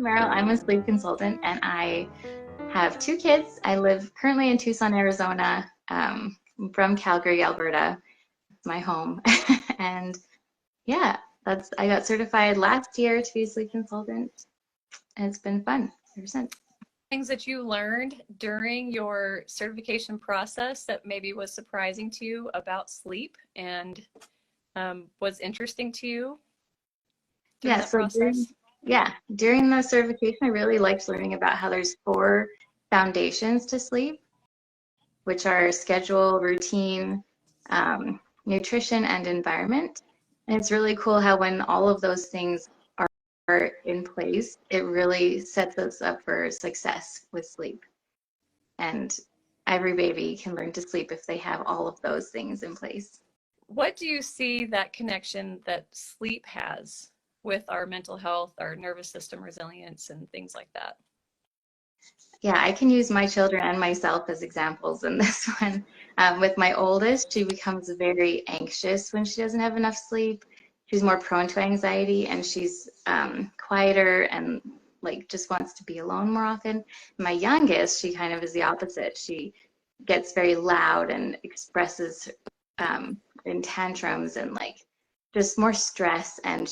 Merrill. I'm a sleep consultant and I have two kids. I live currently in Tucson, Arizona. I'm from Calgary, Alberta. It's my home. And yeah, I got certified last year to be a sleep consultant, and it's been fun ever since. Things that you learned during your certification process that maybe was surprising to you about sleep and was interesting to you during Yeah, that so process? during the certification, I really liked learning about how there's four foundations to sleep, which are schedule, routine, nutrition, and environment. And it's really cool how when all of those things are in place, it really sets us up for success with sleep. And every baby can learn to sleep if they have all of those things in place. What do you see that connection that sleep has with our mental health, our nervous system resilience, and things like that? Yeah, I can use my children and myself as examples in this one. With my oldest, she becomes very anxious when she doesn't have enough sleep. She's more prone to anxiety and she's quieter and like just wants to be alone more often. My youngest, she kind of is the opposite. She gets very loud and expresses in tantrums and like just more stress, and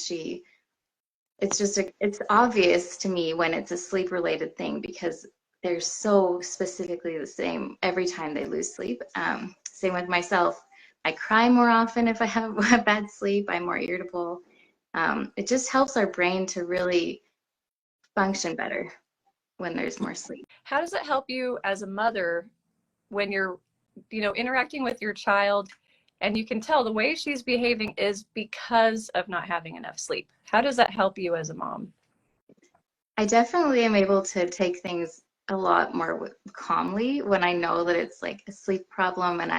it's obvious to me when it's a sleep related thing because they're so specifically the same every time they lose sleep. Same with myself. I cry more often if I have a bad sleep. I'm more irritable. It just helps our brain to really function better when there's more sleep. How does it help you as a mother when you're, interacting with your child and you can tell the way she's behaving is because of not having enough sleep? How does that help you as a mom? I definitely am able to take things a lot more calmly when I know that it's like a sleep problem, and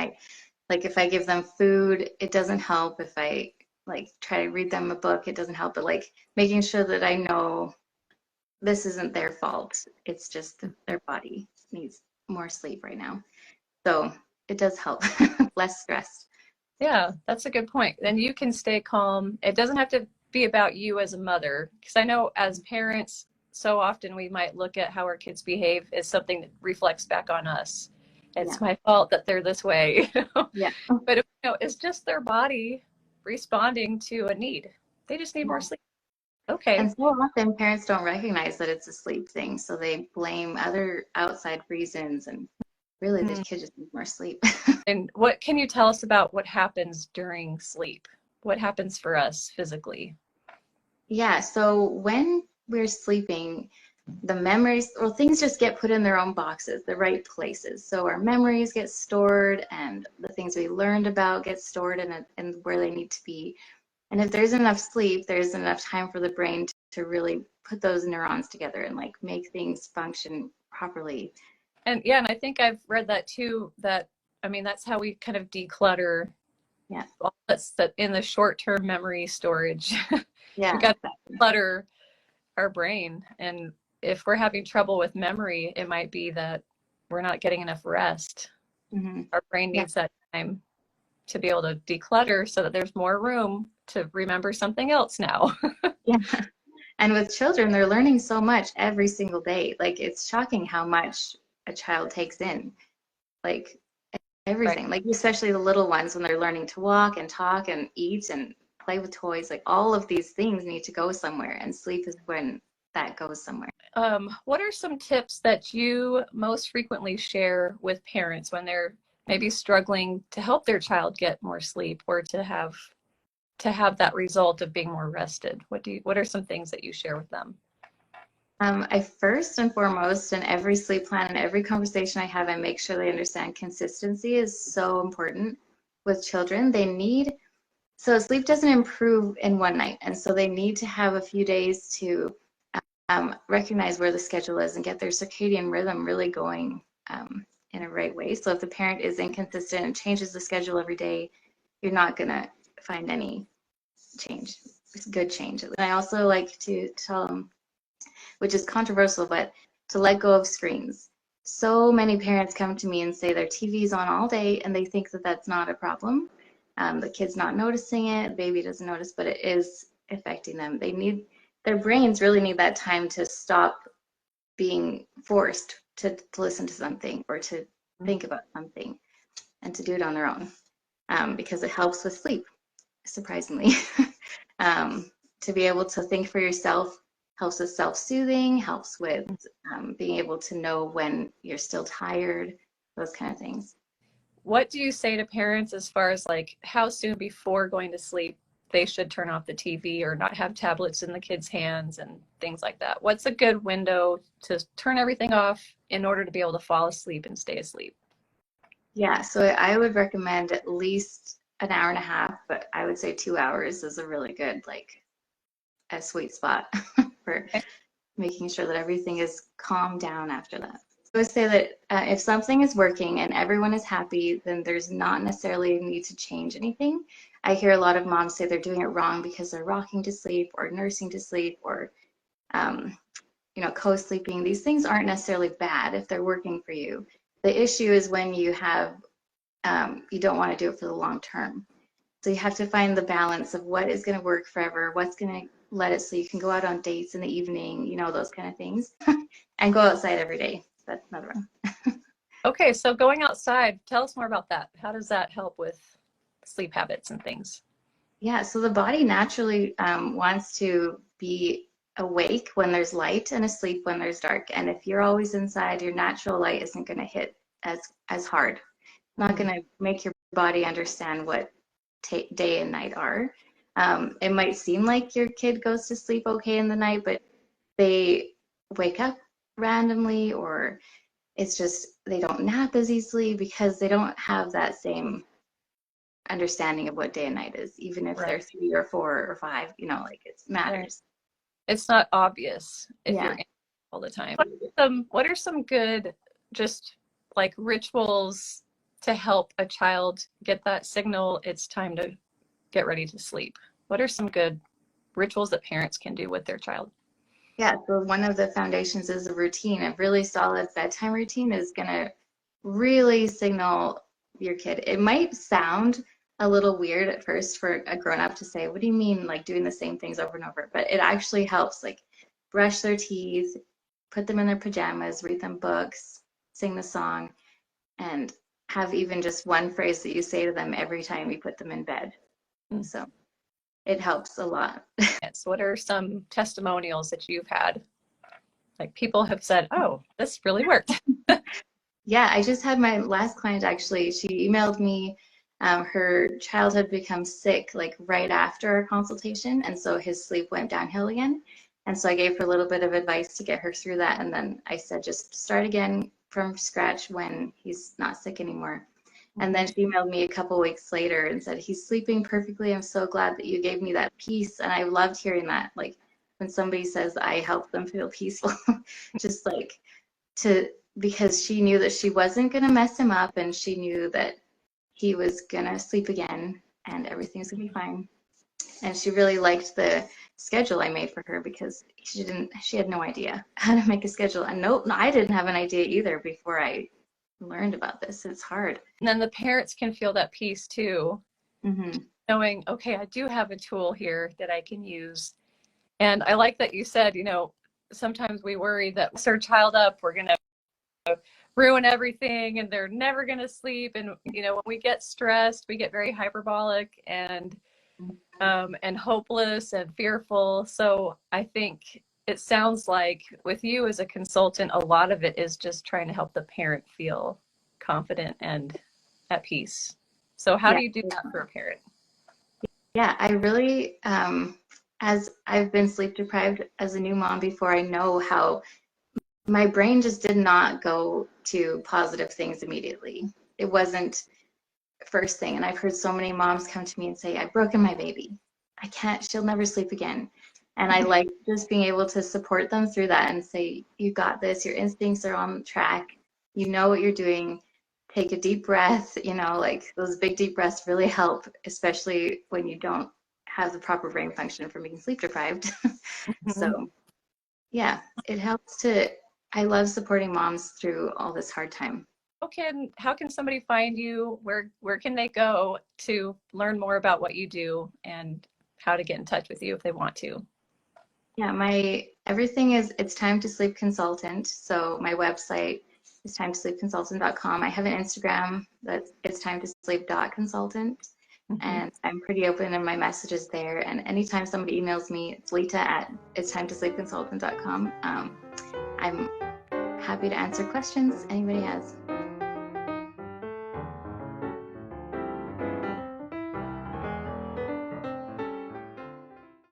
like if I give them food, it doesn't help. If I like try to read them a book, it doesn't help. But like making sure that I know this isn't their fault. It's just that their body needs more sleep right now. So it does help. Less stressed. Yeah, that's a good point. Then you can stay calm. It doesn't have to be about you as a mother, because I know as parents, so often we might look at how our kids behave as something that reflects back on us. Yeah. It's my fault that they're this way. Yeah. But it's just their body responding to a need. They just need more Yeah. sleep. Okay. And so often parents don't recognize that it's a sleep thing, so they blame other outside reasons, and really the Hmm. kid just needs more sleep. And what can you tell us about what happens during sleep? What happens for us physically? Yeah, so when we're sleeping, the memories, well, things just get put in their own boxes, the right places. So our memories get stored, and the things we learned about get stored in where they need to be. And if there's enough sleep, there's enough time for the brain to really put those neurons together and like make things function properly. And yeah, and I think I've read that too, that I mean that's how we kind of declutter Yeah, all that's that in the short-term memory storage. We yeah, got to exactly. clutter our brain. And if we're having trouble with memory, it might be that we're not getting enough rest. Hmm. Our brain Yeah, needs that time to be able to declutter so that there's more room to remember something else now. yeah. And with children, they're learning so much every single day. Like it's shocking how much a child takes in. Like Right. everything, like especially the little ones when they're learning to walk and talk and eat and play with toys, like all of these things need to go somewhere, and sleep is when that goes somewhere. What are some tips that you most frequently share with parents when they're maybe struggling to help their child get more sleep or to have that result of being more rested? What are some things that you share with them? I first and foremost, in every sleep plan and every conversation I have, I make sure they understand consistency is so important with children. So sleep doesn't improve in one night, and so they need to have a few days to recognize where the schedule is and get their circadian rhythm really going in a right way. So if the parent is inconsistent and changes the schedule every day, you're not going to find any change. It's good change. And I also like to tell them, which is controversial, but to let go of screens. So many parents come to me and say their TV's on all day and they think that that's not a problem. The kid's not noticing it, the baby doesn't notice, but it is affecting them. They need their brains really need that time to stop being forced to listen to something or to think about something and to do it on their own, because it helps with sleep, surprisingly. To be able to think for yourself helps with self-soothing, helps with being able to know when you're still tired, those kind of things. What do you say to parents as far as like how soon before going to sleep they should turn off the TV or not have tablets in the kids' hands and things like that? What's a good window to turn everything off in order to be able to fall asleep and stay asleep? Yeah, so I would recommend at least an hour and a half, but I would say 2 hours is a really good, like, a sweet spot for making sure that everything is calmed down after that. So I would say that if something is working and everyone is happy, then there's not necessarily a need to change anything. I hear a lot of moms say they're doing it wrong because they're rocking to sleep or nursing to sleep or um, co-sleeping. These things aren't necessarily bad if they're working for you. The issue is when you have you don't want to do it for the long term. So you have to find the balance of what is going to work forever, what's going to let it so you can go out on dates in the evening, those kind of things, and go outside every day. That's another one. Okay, so going outside, tell us more about that. How does that help with sleep habits and things? Yeah, so the body naturally wants to be awake when there's light and asleep when there's dark. And if you're always inside, your natural light isn't going to hit as hard. Not going to make your body understand what day and night are. It might seem like your kid goes to sleep okay in the night, but they wake up randomly, or it's just they don't nap as easily because they don't have that same understanding of what day and night is, even if they're 3 or 4 or 5, like it matters. Right. It's not obvious if you're Yeah. in all the time. What are some good just like rituals to help a child get that signal it's time to get ready to sleep? What are some good rituals that parents can do with their child? Yeah, so one of the foundations is a routine. A really solid bedtime routine is going to really signal your kid. It might sound a little weird at first for a grown-up to say, what do you mean, like doing the same things over and over? But it actually helps, like brush their teeth, put them in their pajamas, read them books, sing the song, and have even just one phrase that you say to them every time you put them in bed. So it helps a lot. Yes. What are some testimonials that you've had? Like people have said, oh, this really worked. Yeah, I just had my last client actually. She emailed me. Her child had become sick like right after our consultation, and so his sleep went downhill again. And so I gave her a little bit of advice to get her through that. And then I said, just start again from scratch when he's not sick anymore. And then she emailed me a couple weeks later and said, he's sleeping perfectly. I'm so glad that you gave me that peace. And I loved hearing that. Like when somebody says I helped them feel peaceful, just like to, because she knew that she wasn't going to mess him up and she knew that he was going to sleep again and everything was going to be fine. And she really liked the schedule I made for her because she had no idea how to make a schedule. And no, I didn't have an idea either before I learned about this. It's hard. And then the parents can feel that peace too, knowing, okay, I do have a tool here that I can use. And I like that you said, sometimes we worry that once our child up, we're going to ruin everything and they're never going to sleep. And, when we get stressed, we get very hyperbolic and hopeless and fearful. So I think it sounds like with you as a consultant, a lot of it is just trying to help the parent feel confident and at peace. So how do you do that for a parent? Yeah, I really, as I've been sleep deprived as a new mom before, I know how my brain just did not go to positive things immediately. It wasn't first thing. And I've heard so many moms come to me and say, I've broken my baby. I can't, she'll never sleep again. And I like just being able to support them through that and say, you got this, your instincts are on track, you know what you're doing. Take a deep breath, like those big deep breaths really help, especially when you don't have the proper brain function from being sleep deprived. So yeah, it helps I love supporting moms through all this hard time. How can somebody find you? Where can they go to learn more about what you do and how to get in touch with you if they want to? Yeah, my everything is it's time to sleep consultant. So my website is timetosleepconsultant.com. I have an Instagram that's it's time to sleep.consultant. Mhm. And I'm pretty open in my messages there. And anytime somebody emails me, it's Lita at it's time to sleep consultant.com. I'm happy to answer questions anybody has.